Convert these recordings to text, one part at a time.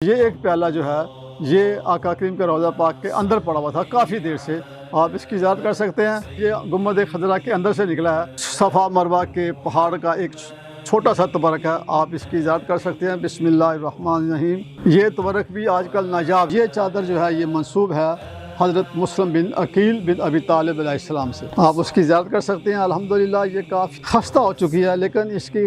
یہ ایک پیالہ جو ہے یہ آقا کریم کے روضہ پاک کے اندر پڑا ہوا تھا کافی دیر سے، آپ اس کی زیارت کر سکتے ہیں۔ یہ گنبد خضرا کے اندر سے نکلا ہے، صفا مروہ کے پہاڑ کا ایک چھوٹا سا تبرک ہے، آپ اس کی زیارت کر سکتے ہیں۔ بسم اللہ الرحمن الرحیم۔ یہ تبرک بھی آج کل نایاب، یہ چادر جو ہے یہ منسوب ہے حضرت مسلم بن عقیل بن ابی طالب علیہ السلام سے، آپ اس کی زیارت کر سکتے ہیں۔ الحمدللہ یہ کافی خستہ ہو چکی ہے لیکن اس کی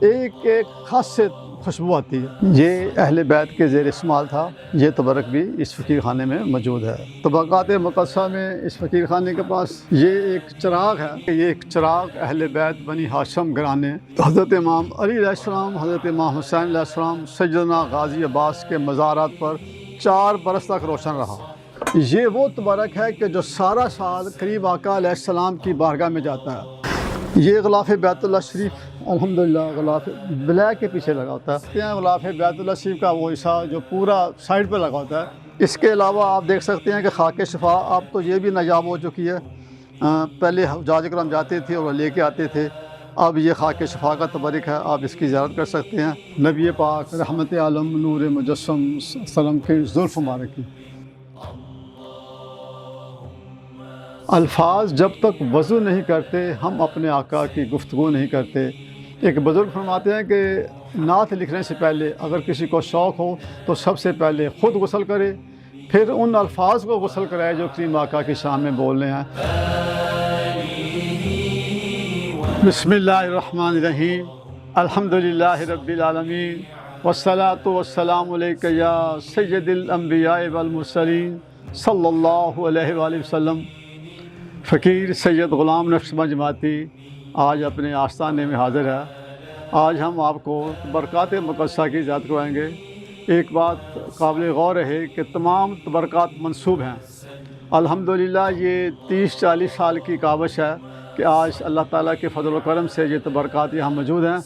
ایک خاص سے خوشبو آتی ہے۔ یہ اہل بیت کے زیر استعمال تھا، یہ تبرک بھی اس فقیر خانے میں موجود ہے۔ طبقات مقدسہ میں اس فقیر خانے کے پاس یہ ایک چراغ ہے، یہ ایک چراغ اہل بیت بنی ہاشم گھرانے حضرت امام علی علیہ السلام، حضرت امام حسین علیہ السلام، سیدنا غازی عباس کے مزارات پر 4 برس تک روشن رہا۔ یہ وہ تبرک ہے کہ جو سارا سال قریب آقا علیہ السلام کی بارگاہ میں جاتا ہے۔ یہ غلاف بیت اللہ شریف الحمدللہ غلاف بلیک کے پیچھے لگا ہوتا ہے۔ یہ غلاف بیت اللہ شریف کا وہ حصہ جو پورا سائڈ پہ لگا ہوتا ہے۔ اس کے علاوہ آپ دیکھ سکتے ہیں کہ خاک شفا اب تو یہ بھی نایاب ہو چکی ہے، پہلے حجاج کرام جاتے تھے اور لے کے آتے تھے، اب یہ خاک شفا کا تبرک ہے، آپ اس کی زیارت کر سکتے ہیں۔ نبی پاک رحمت عالم نور مجسم سلم کے زلف مبارک کی الفاظ جب تک وضو نہیں کرتے ہم اپنے آقا کی گفتگو نہیں کرتے۔ ایک بزرگ فرماتے ہیں کہ نعت لکھنے سے پہلے اگر کسی کو شوق ہو تو سب سے پہلے خود غسل کرے، پھر ان الفاظ کو غسل کرائے جو کریم آقا کی شان میں بولنے ہیں۔ بسم اللہ الرحمن الرحیم، الحمدللہ رب العالمین، والصلاة والسلام علیک یا سید الانبیاء والمرسلین صلی اللہ علیہ وآلہ وسلم۔ فقیر سید غلام نقشبند جماعتی آج اپنے آستانے میں حاضر ہے۔ آج ہم آپ کو برکات مقدسہ کی زیارت کروائیں گے۔ ایک بات قابل غور ہے کہ تمام تبرکات منسوب ہیں۔ الحمدللہ یہ 30-40 سال کی کاوش ہے کہ آج اللہ تعالیٰ کے فضل و کرم سے یہ تبرکات یہاں موجود ہیں۔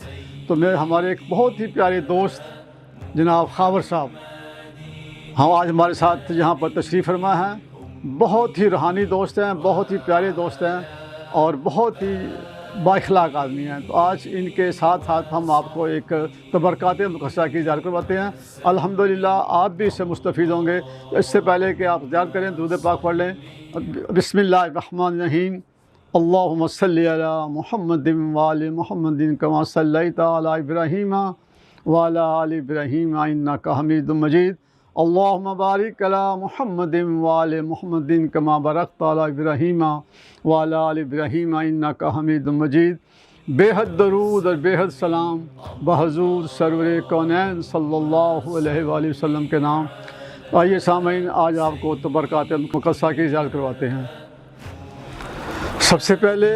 تو ہمارے ایک بہت ہی پیارے دوست جناب خاور صاحب ہم آج ہمارے ساتھ یہاں پر تشریف فرما ہیں، بہت ہی روحانی دوست ہیں، بہت ہی پیارے دوست ہیں اور بہت ہی بااخلاق آدمی ہیں۔ تو آج ان کے ساتھ ساتھ ہم آپ کو ایک تبرکات مقدسہ کی زیارت کرواتے ہیں۔ الحمدللہ آپ بھی اس سے مستفید ہوں گے۔ اس سے پہلے کہ آپ زیارت کریں درود پاک پڑھ لیں۔ بسم اللہ الرحمن الرحیم، اللہم صلی علی محمد وآل محمد کما صلیت علی ابراہیم وعلی آل ابراہیم انک حمید مجید، اللہم بارک علی محمد وآل محمد کما بارکت علی ابراہیم وعلی آل ابراہیم انک حمید مجید۔ بے حد درود اور بے حد سلام بحضور سرور کونین صلی اللہ علیہ وآلہ وسلم کے نام۔ آئیے سامعین، آج آپ کو تبرکات مقدسہ کی زیارت کرواتے ہیں۔ سب سے پہلے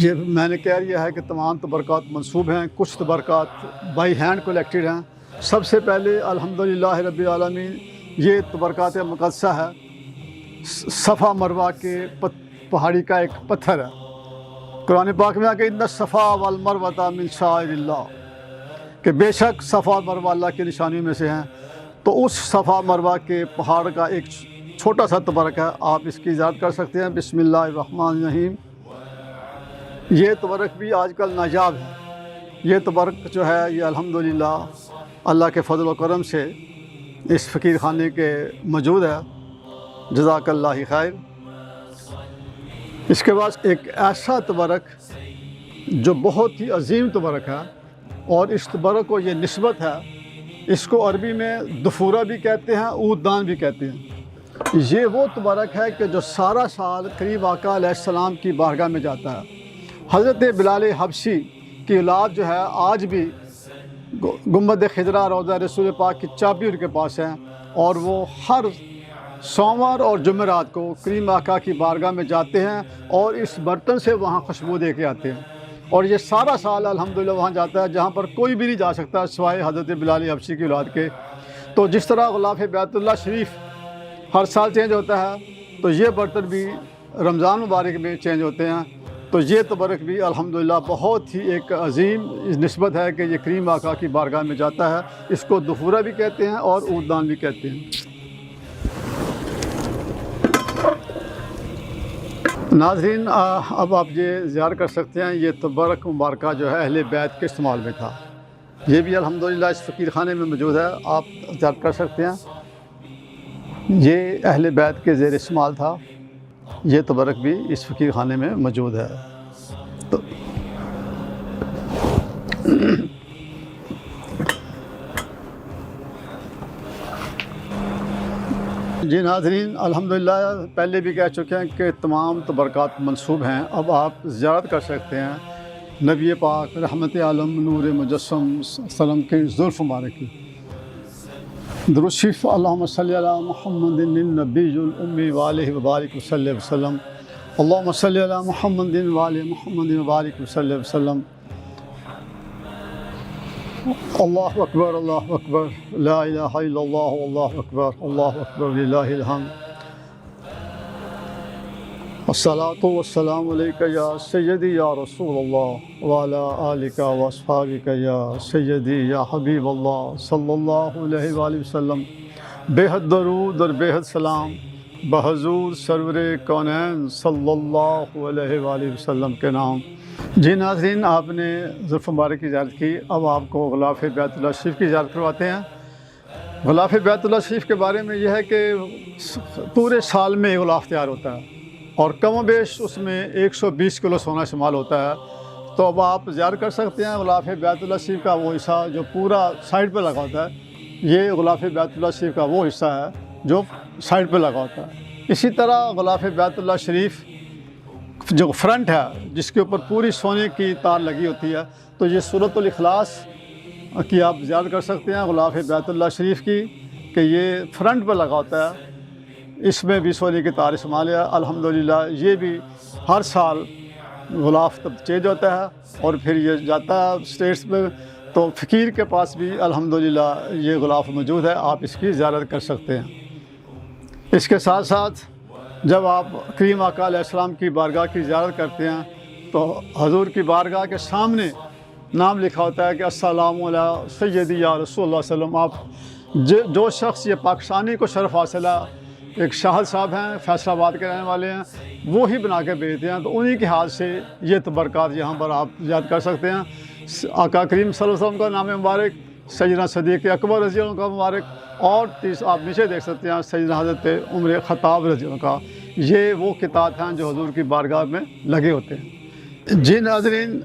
یہ میں نے کہہ دیا ہے کہ تمام تبرکات منسوب ہیں، کچھ تبرکات بائی ہینڈ کولیکٹڈ ہیں۔ سب سے پہلے الحمدللہ رب العالمین یہ تبرکات مقدسہ ہے، صفا مروہ کے پہاڑی کا ایک پتھر ہے۔ قرآن پاک میں کہ ان الصفا والمروہ من شعائر اللہ، کہ بے شک صفا اور مروہ اللہ کی نشانیوں میں سے ہیں۔ تو اس صفا مروہ کے پہاڑ کا ایک چھوٹا سا تبرک ہے، آپ اس کی زیارت کر سکتے ہیں۔ بسم اللہ الرحمن الرحیم۔ یہ تبرک بھی آج کل نایاب ہے، یہ تبرک جو ہے یہ الحمدللہ اللہ کے فضل و کرم سے اس فقیر خانے کے موجود ہے، جزاک اللہ خیر۔ اس کے بعد ایک ایسا تبرک جو بہت ہی عظیم تبرک ہے اور اس تبرک کو یہ نسبت ہے، اس کو عربی میں دفورہ بھی کہتے ہیں، عوددان بھی کہتے ہیں۔ یہ وہ تبرک ہے کہ جو سارا سال قریب آقا علیہ السلام کی بارگاہ میں جاتا ہے۔ حضرت بلال حبشی کی اولاد جو ہے آج بھی گنبد خضرا روضہ رسول پاک کی چابی ان کے پاس ہے، اور وہ ہر سوموار اور جمعرات کو کریم آقا کی بارگاہ میں جاتے ہیں اور اس برتن سے وہاں خوشبو دے کے آتے ہیں، اور یہ سارا سال الحمدللہ وہاں جاتا ہے جہاں پر کوئی بھی نہیں جا سکتا سوائے حضرت بلال حبشی کی اولاد کے۔ تو جس طرح غلاف بیت اللہ شریف ہر سال چینج ہوتا ہے تو یہ برتن بھی رمضان مبارک میں چینج ہوتے ہیں۔ تو یہ تبرک بھی الحمدللہ بہت ہی ایک عظیم نسبت ہے کہ یہ کریم آقا کی بارگاہ میں جاتا ہے، اس کو دفورہ بھی کہتے ہیں اور عوددان بھی کہتے ہیں۔ ناظرین، اب آپ یہ زیارت کر سکتے ہیں، یہ تبرک مبارکہ جو ہے اہل بیت کے استعمال میں تھا۔ یہ بھی الحمدللہ اس فقیر خانے میں موجود ہے، آپ زیارت کر سکتے ہیں۔ یہ اہل بیت کے زیر استعمال تھا، یہ تبرک بھی اس فقیر خانے میں موجود ہے۔ تو جی ناظرین، الحمدللہ پہلے بھی کہہ چکے ہیں کہ تمام تبرکات منسوب ہیں، اب آپ زیارت کر سکتے ہیں نبی پاک رحمت عالم نور مجسم صلی اللہ علیہ وسلم کے زلف مبارک کی۔ درود شریف اللہم صلی علی محمد النبی الامی وآلہ وبارک وسلم وسلم، اللہم صلی علی محمد وآلہ محمد وبارک وسلم وسلم۔ اللہ اکبر، اللہ اکبر، لا الہ الا اللہ، اللہ اکبر، اللہ اکبر، للہ الحمد۔ الصلاۃ والسلام علیک یا سیدی یا رسول اللہ وعلی آلک واصحابک یا سیدی یا حبیب اللہ صلی اللہ علیہ وآلہ وسلم۔ بے حد درود اور بے حد سلام بحضور سرور کونین صلی اللہ علیہ وآلہ وسلم کے نام۔ جی ناظرین، آپ نے زلف مبارک کی زیارت کی، اب آپ کو غلاف بیت اللہ شریف کی زیارت کرواتے ہیں۔ غلاف بیت اللہ شریف کے بارے میں یہ ہے کہ پورے سال میں غلاف تیار ہوتا ہے اور کم و بیش اس میں 120 کلو سونا استعمال ہوتا ہے۔ تو اب آپ زیارت کر سکتے ہیں غلاف بیت اللہ شریف کا وہ حصہ جو پورا سائڈ پہ لگا ہوتا ہے، یہ غلاف بیت اللہ شریف کا وہ حصہ ہے جو سائڈ پہ لگا ہوتا ہے۔ اسی طرح غلاف بیت اللہ شریف جو فرنٹ ہے جس کے اوپر پوری سونے کی تار لگی ہوتی ہے، تو یہ سورۃ الاخلاص کی آپ زیارت کر سکتے ہیں غلاف بیت اللہ شریف کی، کہ یہ فرنٹ پہ لگا ہوتا ہے، اس میں بھی سونے کی تار استعمال ہے۔ الحمدللہ یہ بھی ہر سال غلاف تب چینج ہوتا ہے اور پھر یہ جاتا ہے اسٹیٹس میں، تو فقیر کے پاس بھی الحمدللہ یہ غلاف موجود ہے، آپ اس کی زیارت کر سکتے ہیں۔ اس کے ساتھ ساتھ جب آپ کریم آقا علیہ السلام کی بارگاہ کی زیارت کرتے ہیں تو حضور کی بارگاہ کے سامنے نام لکھا ہوتا ہے کہ السلام علی سیدی یا رسول اللہ صلی اللہ علیہ وسلم۔ جو شخص یہ پاکستانی کو شرف حاصل ہے، ایک شاہد صاحب ہیں، فیصل آباد کے رہنے والے ہیں، وہ ہی بنا کے بھیجتے ہیں، تو انہی کے ہاتھ سے یہ تبرکات یہاں پر آپ یاد کر سکتے ہیں۔ آقا کریم صلی اللہ علیہ وسلم کا نام مبارک، سیدنا صدیق اکبر رضی اللہ عنہ کا مبارک، اور آپ نیچے دیکھ سکتے ہیں سیدنا حضرت عمر خطاب رضی اللہ عنہ کا، یہ وہ کتاب ہیں جو حضور کی بارگاہ میں لگے ہوتے ہیں۔ جی ناظرین،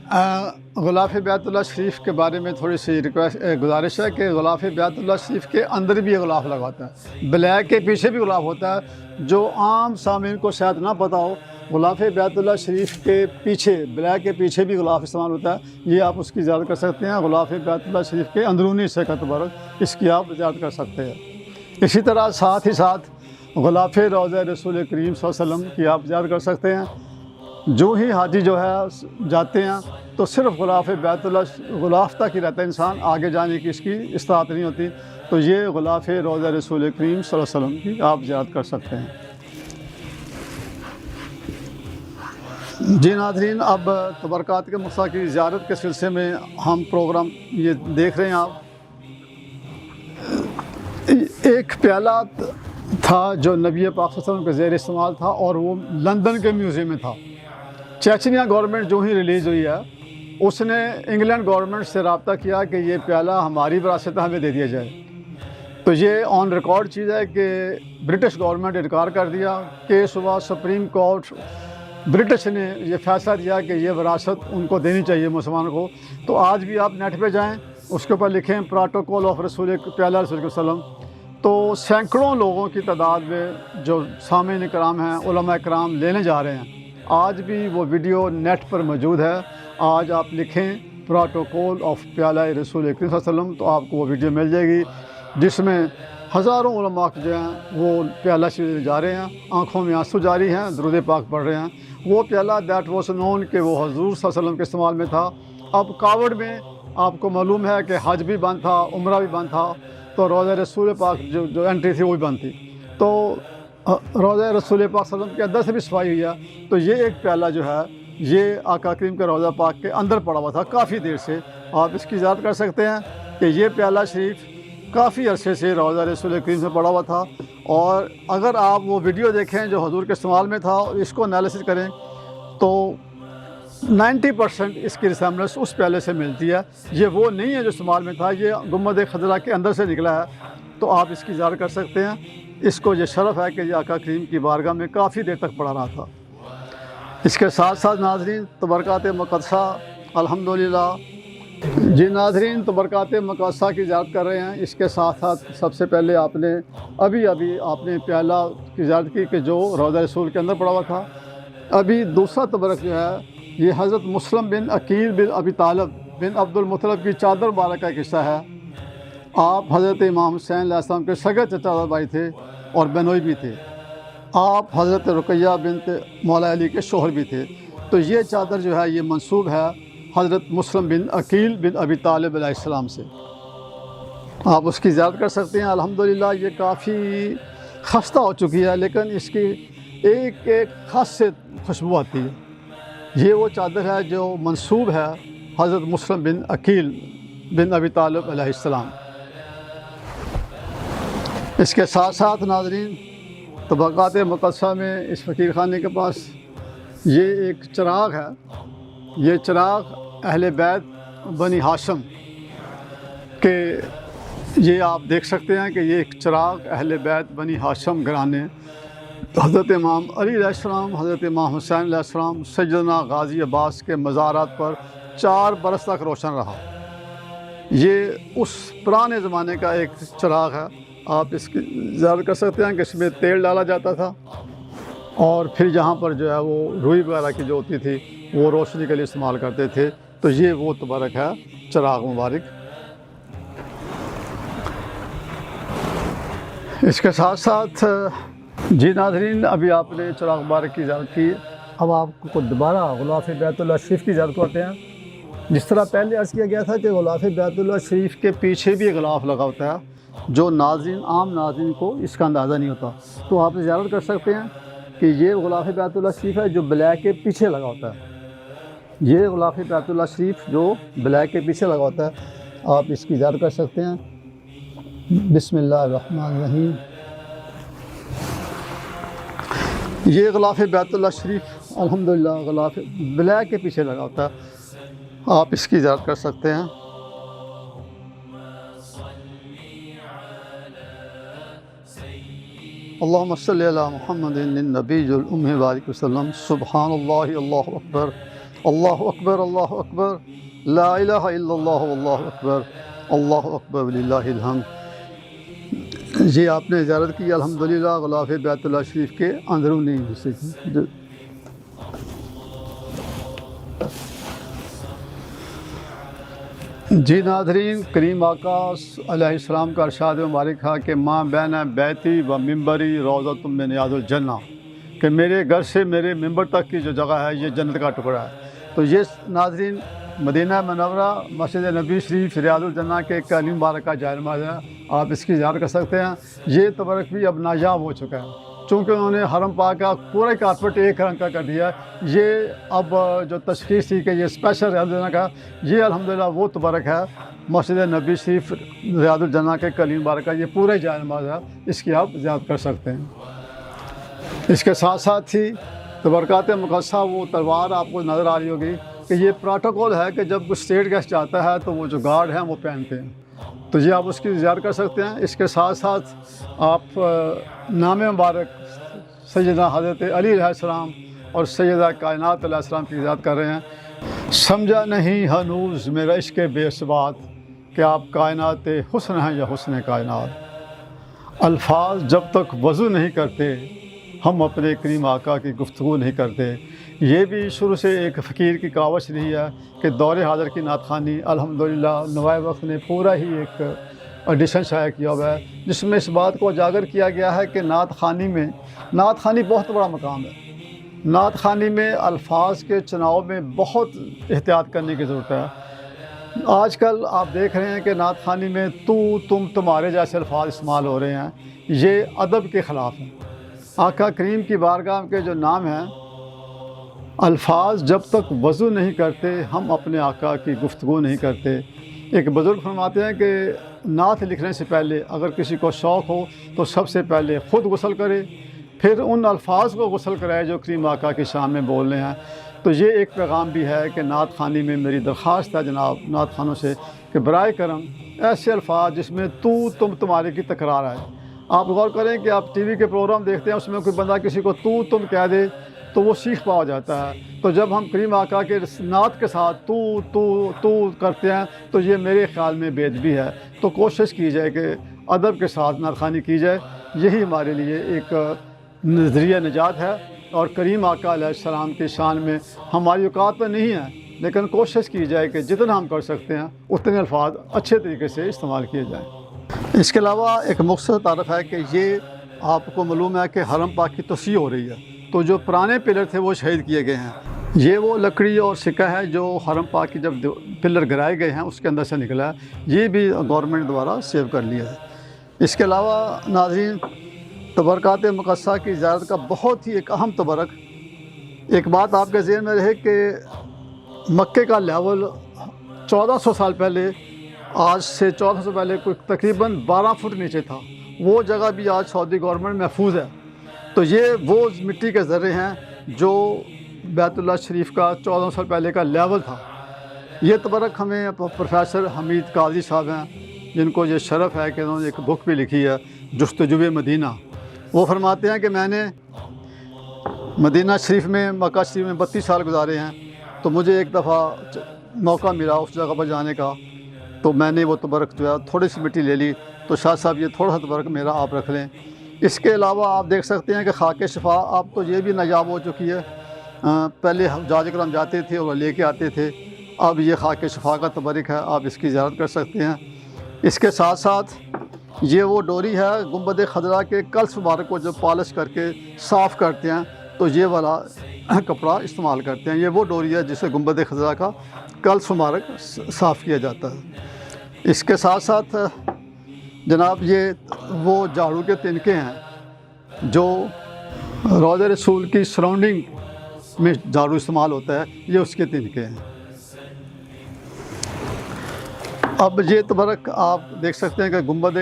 غلاف بیت اللہ شریف کے بارے میں تھوڑی سی گزارش ہے کہ غلاف بیت اللہ شریف کے اندر بھی یہ غلاف لگا ہوتا ہے، بلیک کے پیچھے بھی غلاف ہوتا ہے۔ جو عام سامعین کو شاید نہ پتہ ہو، غلاف بیت اللہ شریف کے پیچھے، بلیک کے پیچھے بھی غلاف استعمال ہوتا ہے، یہ آپ اس کی زیارت کر سکتے ہیں۔ غلاف بیت اللہ شریف کے اندرونی حصے کا تبرک، اس کی آپ زیارت کر سکتے ہیں۔ اسی طرح ساتھ ہی ساتھ غلاف روضہ رسول کریم صلی اللہ علیہ وسلم کی آپ زیارت کر سکتے ہیں۔ جو ہی حاجی جو ہے جاتے ہیں تو صرف غلاف بیت اللہ غلاف تک ہی رہتا ہے، انسان آگے جانے کی اس کی استطاعت نہیں ہوتی، تو یہ غلاف روضہ رسول کریم صلی اللہ علیہ وسلم کی آپ زیارت کر سکتے ہیں۔ جی ناظرین، اب تبرکات کے مصطفیٰ کی زیارت کے سلسلے میں ہم پروگرام یہ دیکھ رہے ہیں آپ۔ ایک پیالہ تھا جو نبی پاک صلی اللہ علیہ وسلم کے زیر استعمال تھا، اور وہ لندن کے میوزیم میں تھا۔ چیچنیا گورنمنٹ جو ہی ریلیز ہوئی ہے، اس نے انگلینڈ گورنمنٹ سے رابطہ کیا کہ یہ پیالہ ہماری وراثت ہمیں دے دیا جائے۔ تو یہ آن ریکارڈ چیز ہے کہ برٹش گورنمنٹ نے انکار کر دیا، کیس ہوا سپریم کورٹ، برٹش نے یہ فیصلہ دیا کہ یہ وراثت ان کو دینی چاہیے مسلمانوں کو۔ تو آج بھی آپ نیٹ پہ جائیں، اس کے اوپر لکھیں پروٹوکول آف رسول پیالہ رسول کے وسلم، تو سینکڑوں لوگوں کی تعداد میں جو سامعین کرام ہیں، علماء کرام لینے جا رہے ہیں۔ آج بھی وہ ویڈیو نیٹ پر موجود ہے، آج آپ لکھیں پروٹوکول آف پیالہ رسول کریم صلی اللہ علیہ وسلم تو آپ کو وہ ویڈیو مل جائے گی، جس میں ہزاروں علماء جو ہیں وہ پیالہ شریف جا رہے ہیں، آنکھوں میں آنسو جاری ہیں، درود پاک پڑھ رہے ہیں۔ وہ پیالہ دیٹ واز نون کہ وہ حضور صلی اللہ علیہ وسلم کے استعمال میں تھا۔ اب کاوڑ میں آپ کو معلوم ہے کہ حج بھی بند تھا، عمرہ بھی بند تھا، تو روضہ رسول پاک جو انٹری تھی وہ بھی بند تھی، تو روضہ رسول پاک صلی اللہ علیہ وسلم کے اندر سے بھی صفائی ہوئی ہے۔ تو یہ ایک پیالہ جو ہے یہ آقا کریم کے روضہ پاک کے اندر پڑا ہوا تھا کافی دیر سے، آپ اس کی یاد کر سکتے ہیں کہ یہ پیالہ شریف کافی عرصے سے روضہ رسول کریم سے پڑا ہوا تھا۔ اور اگر آپ وہ ویڈیو دیکھیں جو حضور کے استعمال میں تھا اور اس کو انالیسس کریں تو 90% اس کی ریسمبلنس اس پیالے سے ملتی ہے۔ یہ وہ نہیں ہے جو استعمال میں تھا، یہ گنبد خضرا کے اندر سے نکلا ہے، تو آپ اس کی زیارت کر سکتے ہیں۔ اس کو یہ شرف ہے کہ یہ آقا کریم کی بارگاہ میں کافی دیر تک پڑھا رہا تھا۔ اس کے ساتھ ساتھ ناظرین تبرکات مقدسہ الحمدللہ، جی ناظرین تبرکات مقدسہ کی زیارت کر رہے ہیں۔ اس کے ساتھ ساتھ سب سے پہلے آپ نے ابھی آپ نے پیالہ کی زیارت کی کہ جو روضہ رسول کے اندر پڑا ہوا تھا۔ ابھی دوسرا تبرک جو ہے یہ حضرت مسلم بن عقیل بن ابی طالب بن عبد المطلب کی چادر مبارک کا قصہ ہے۔ آپ حضرت امام حسین علیہ السلام کے سگے چچا بھائی تھے اور بہنوئی بھی تھے۔ آپ حضرت رقیہ بنت مولا علی کے شوہر بھی تھے۔ تو یہ چادر جو ہے یہ منسوب ہے حضرت مسلم بن عقیل بن ابی طالب علیہ السلام سے۔ آپ اس کی زیارت کر سکتے ہیں۔ الحمدللہ یہ کافی خستہ ہو چکی ہے، لیکن اس کی ایک خاص سے خوشبو آتی ہے۔ یہ وہ چادر ہے جو منسوب ہے حضرت مسلم بن عقیل بن ابی طالب علیہ السلام۔ اس کے ساتھ ساتھ ناظرین طبقات مقدسہ میں اس فقیر خانے کے پاس یہ ایک چراغ ہے۔ یہ چراغ اہل بیت بنی ہاشم کے، یہ آپ دیکھ سکتے ہیں کہ یہ ایک چراغ اہل بیت بنی ہاشم گھرانے حضرت امام علی علیہ السلام، حضرت امام حسین علیہ السلام، سیدنا غازی عباس کے مزارات پر 4 برس تک روشن رہا۔ یہ اس پرانے زمانے کا ایک چراغ ہے۔ آپ اس کی زیارت کر سکتے ہیں کہ اس میں تیل ڈالا جاتا تھا، اور پھر جہاں پر جو ہے وہ روئی وغیرہ کی جو ہوتی تھی وہ روشنی کے لیے استعمال کرتے تھے۔ تو یہ وہ تبرک ہے چراغ مبارک۔ اس کے ساتھ ساتھ جی ناظرین ابھی آپ نے چراغ مبارک کی زیارت کی، اب آپ کو دوبارہ غلاف بیت اللہ شریف کی زیارت کرتے ہیں۔ جس طرح پہلے عرض کیا گیا تھا کہ غلاف بیت اللہ شریف کے پیچھے بھی ایک غلاف لگا ہوتا ہے جو ناظرین عام ناظرین کو اس کا اندازہ نہیں ہوتا، تو آپ زیارت کر سکتے ہیں کہ یہ غلاف بیت اللہ شریف ہے جو بلیک کے پیچھے لگا ہوتا ہے۔ یہ غلاف بیت اللہ شریف جو بلیک کے پیچھے لگا ہوتا ہے، آپ اس کی زیارت کر سکتے ہیں۔ بسم اللہ الرحمن الرحیم۔ یہ غلاف بیت اللہ شریف الحمدللہ غلاف بلیک کے پیچھے لگا ہوتا ہے، آپ اس کی زیارت کر سکتے ہیں۔ اللہم صلی علی محمد النبی الأمی وآلہ وسلم۔ سبحان اللہ، اللہ اکبر، اللہ اکبر، اللہ اکبر، لا الہ الا اللہ واللہ اکبر، اللہ اکبر وللہ الحمد۔ جی آپ نے زیارت کی الحمدللہ غلاف بیت اللہ شریف کے اندرونی حصے کی۔ جی ناظرین کریم آقا علیہ السلام کا ارشاد مبارک ہے کہ ماں بین بیتی و ممبری روضۃ من ریاض الجنہ، کہ میرے گھر سے میرے ممبر تک کی جو جگہ ہے یہ جنت کا ٹکڑا ہے۔ تو یہ ناظرین مدینہ منورہ مسجد نبی شریف ریاض الجنہ کے ایک علی مبارک کا جائے نماز ہے، آپ اس کی زیارت کر سکتے ہیں۔ یہ تبرک بھی اب نایاب ہو چکا ہے چونکہ انہوں نے حرم پاک کا پورا کارپیٹ ایک رنگ کا کر دیا ہے۔ یہ اب جو تشخیص تھی کہ یہ اسپیشل ریاض الجنہ کا، یہ الحمدللہ وہ تبرک ہے مسجد نبی شریف ریاض الجنہ کے علی مبارک کا، یہ پورا جائے نماز ہے، اس کی آپ زیارت کر سکتے ہیں۔ اس کے ساتھ ساتھ ہی تبرکات مقدسہ وہ تلوار آپ کو نظر آ رہی ہوگی کہ یہ پروٹوکول ہے کہ جب کوئی اسٹیٹ گیسٹ جاتا ہے تو وہ جو گارڈ ہیں وہ پہنتے ہیں، تو یہ آپ اس کی زیارت کر سکتے ہیں۔ اس کے ساتھ ساتھ آپ نام مبارک سیدنا حضرت علی علیہ السلام اور سیدہ کائنات علیہ السلام کی زیارت کر رہے ہیں۔ سمجھا نہیں ہنوز میرا عشق بے ثبات کہ آپ کائنات حسن ہیں یا حسن کائنات، الفاظ جب تک وضو نہیں کرتے ہم اپنے کریم آقا کی گفتگو نہیں کرتے۔ یہ بھی شروع سے ایک فقیر کی کاوش رہی ہے کہ دور حاضر کی نعت خوانی الحمدللہ نوائے وقت نے پورا ہی ایک ایڈیشن شائع کیا ہوا ہے، جس میں اس بات کو اجاگر کیا گیا ہے کہ نعت خوانی میں، نعت خوانی بہت بڑا مقام ہے۔ نعت خوانی میں الفاظ کے چناؤ میں بہت احتیاط کرنے کی ضرورت ہے۔ آج کل آپ دیکھ رہے ہیں کہ نعت خوانی میں تو، تم، تمہارے جیسے الفاظ استعمال ہو رہے ہیں، یہ ادب کے خلاف ہیں۔ آقا کریم کی بارگاہ کے جو نام ہیں، الفاظ جب تک وضو نہیں کرتے ہم اپنے آقا کی گفتگو نہیں کرتے۔ ایک بزرگ فرماتے ہیں کہ نعت لکھنے سے پہلے اگر کسی کو شوق ہو تو سب سے پہلے خود غسل کرے، پھر ان الفاظ کو غسل کرائے جو کریم آقا کی شان میں بولنے ہیں۔ تو یہ ایک پیغام بھی ہے کہ نعت خوانی میں میری درخواست ہے جناب نعت خوانوں سے کہ برائے کرم ایسے الفاظ جس میں تو تم تمہارے کی تکرار ہے، آپ غور کریں کہ آپ ٹی وی کے پروگرام دیکھتے ہیں، اس میں کوئی بندہ کسی کو تو تم کہہ دے تو وہ سیکھ پا جاتا ہے، تو جب ہم کریم آقا کے نعت کے ساتھ تو کرتے ہیں تو یہ میرے خیال میں بے ادبی ہے۔ تو کوشش کی جائے کہ ادب کے ساتھ نعت خوانی کی جائے، یہی ہمارے لیے ایک ذریعہ نجات ہے۔ اور کریم آقا علیہ السلام کی شان میں ہماری اوقات میں نہیں ہے، لیکن کوشش کی جائے کہ جتنا ہم کر سکتے ہیں اتنے الفاظ اچھے طریقے سے استعمال کیے جائیں۔ اس کے علاوہ ایک مختصر تعارف ہے کہ یہ آپ کو معلوم ہے کہ حرم پاک کی توسیع ہو رہی ہے، تو جو پرانے پلر تھے وہ شہید کیے گئے ہیں، یہ وہ لکڑی اور سکہ ہے جو حرم پاک کی جب پلر گرائے گئے ہیں اس کے اندر سے نکلا ہے، یہ بھی گورنمنٹ دوارا سیو کر لیا ہے۔ اس کے علاوہ ناظرین، تبرکات مقدسہ کی زیارت کا بہت ہی ایک اہم تبرک، ایک بات آپ کے ذہن میں رہے کہ مکے کا لیول 1400 سال پہلے، آج سے 1400 سال پہلے کوئی تقریباً 12 فٹ نیچے تھا، وہ جگہ بھی آج سعودی گورنمنٹ محفوظ ہے۔ تو یہ وہ مٹی کے ذرے ہیں جو بیت اللہ شریف کا 1400 سال پہلے کا لیول تھا۔ یہ تبرک ہمیں پروفیسر حمید قاضی صاحب ہیں، جن کو یہ شرف ہے کہ انہوں نے ایک بک بھی لکھی ہے جستجوِ مدینہ۔ وہ فرماتے ہیں کہ میں نے مدینہ شریف میں، مکہ شریف میں 32 سال گزارے ہیں، تو مجھے ایک دفعہ موقع ملا اس جگہ پر جانے کا، تو میں نے وہ تبرک جو ہے تھوڑی سی مٹی لے لی، تو شاہ صاحب یہ تھوڑا سا تبرک میرا آپ رکھ لیں۔ اس کے علاوہ آپ دیکھ سکتے ہیں کہ خاک شفا آپ تو یہ بھی نایاب ہو چکی ہے، پہلے حجاج کرام جاتے تھے اور لے کے آتے تھے، اب یہ خاک شفا کا تبرک ہے، آپ اس کی زیارت کر سکتے ہیں۔ اس کے ساتھ ساتھ یہ وہ ڈوری ہے گنبد خضرا کے کلس مبارک کو جب پالش کر کے صاف کرتے ہیں تو یہ والا کپڑا استعمال کرتے ہیں، یہ وہ ڈوری ہے جسے گنبد خضرا کا کلس مبارک صاف کیا جاتا ہے۔ اس کے ساتھ ساتھ جناب یہ وہ جھاڑو کے تنکے ہیں جو روضہ رسول کی سراؤنڈنگ میں جھاڑو استعمال ہوتا ہے، یہ اس کے تنکے ہیں۔ اب یہ تبرک آپ دیکھ سکتے ہیں کہ گنبد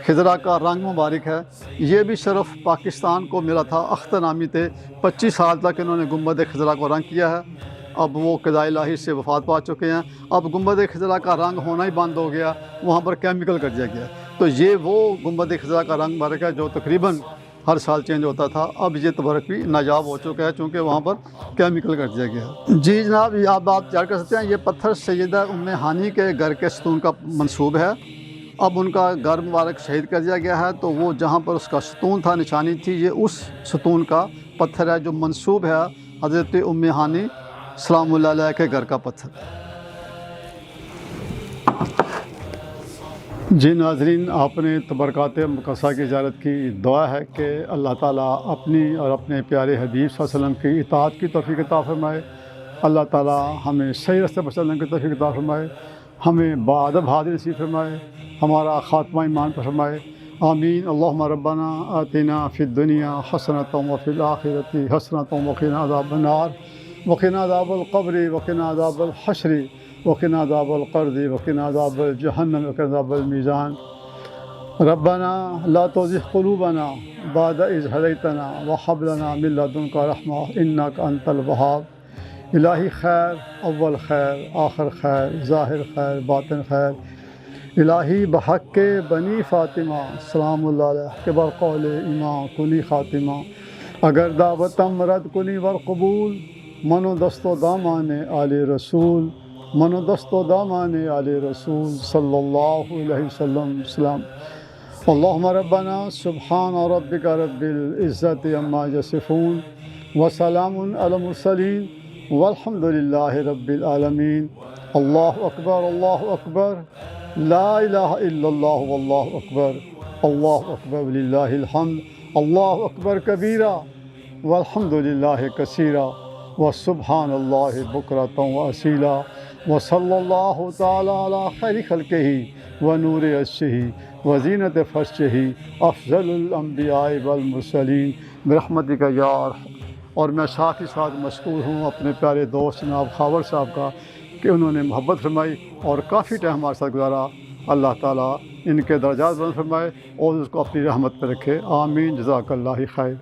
خضرا کا رنگ مبارک ہے، یہ بھی شرف پاکستان کو ملا تھا، اختر نامی تھے، 25 سال تک انہوں نے گنبد خضرا کو رنگ کیا ہے، اب وہ قضاء الہی سے وفات پا چکے ہیں، اب گنبد خضرا کا رنگ ہونا ہی بند ہو گیا، وہاں پر کیمیکل کر دیا گیا۔ تو یہ وہ گنبد خضرا کا رنگ مبارک ہے جو تقریباً ہر سال چینج ہوتا تھا، اب یہ تبرک بھی نایاب ہو چکا ہے چونکہ وہاں پر کیمیکل کر دیا گیا۔ جی جناب، یہ آپ جان کر سکتے ہیں، یہ پتھر سیدہ ام ہانی کے گھر کے ستون کا منسوب ہے، اب ان کا گھر مبارک شہید کر دیا گیا ہے، تو وہ جہاں پر اس کا ستون تھا، نشانی تھی، یہ اس ستون کا پتھر ہے جو منسوب ہے حضرت ام ہانی سلام اللہ علیہ کے گھر کا پتھر۔ جی ناظرین، آپ نے تبرکات مقدسہ کی زیارت کی، دعا ہے کہ اللہ تعالیٰ اپنی اور اپنے پیارے حبیب صلی اللہ علیہ وسلم کی اطاعت کی توفیق عطا فرمائے، اللہ تعالیٰ ہمیں صحیح راستے پر چلنے کی توفیق عطا فرمائے، ہمیں باادب حاضر نصیب فرمائے، ہمارا خاتمہ ایمان پر فرمائے، آمین۔ اللہم ربنا آتنا فی الدنیا حسنۃ وفی الآخرۃ حسنۃ وقنا عذاب النار وقنا عذاب القبر وقنا عذاب الحشر وقنا عذاب القرد وقنا عذاب الجہنم وقنا عذاب المیزان۔ ربنا لا تزغ قلوبنا بعد إذ هديتنا وهب لنا من لدنك رحمة إنك أنت الوهاب۔ الہی خیر، اول خیر، آخر خیر، ظاہر خیر، باطن خیر، الہی بحق بنی فاطمہ سلام اللہ علیہ کے برقول ایمان کنی خاتمہ، اگر دعوتم رد کنی ورقبول، منو دست و دامان آل رسول، منو دست و دامان آل رسول صلی اللہ علیہ وسلم۔ اللہم ربنا سبحان ربک رب العزت عما یصفون وسلام علی المرسلین والحمد للہ رب العالمین۔ اللہ اکبر، اللہ اکبر، لا الہ الا اللہ واللہ اکبر، اللہ اکبر وللہ الحمد، اللہ اکبر کبیرہ والحمد للہ کثیرہ وسبحان اللہ بکرۃ واصیلا، وصلی اللہ تعالی علی خیر خلقہ ونور عرشہ وزینت فرشہ افضل الانبیاء والمرسلین برحمتک یا ارحم۔ اور میں ساتھ ہی ساتھ مشکور ہوں اپنے پیارے دوست جناب خاور صاحب کا کہ انہوں نے محبت فرمائی اور کافی ٹائم ہمارے ساتھ گزارا، اللہ تعالیٰ ان کے درجات بلند فرمائے اور اس کو اپنی رحمت پہ رکھے، آمین، جزاک اللہ خیر۔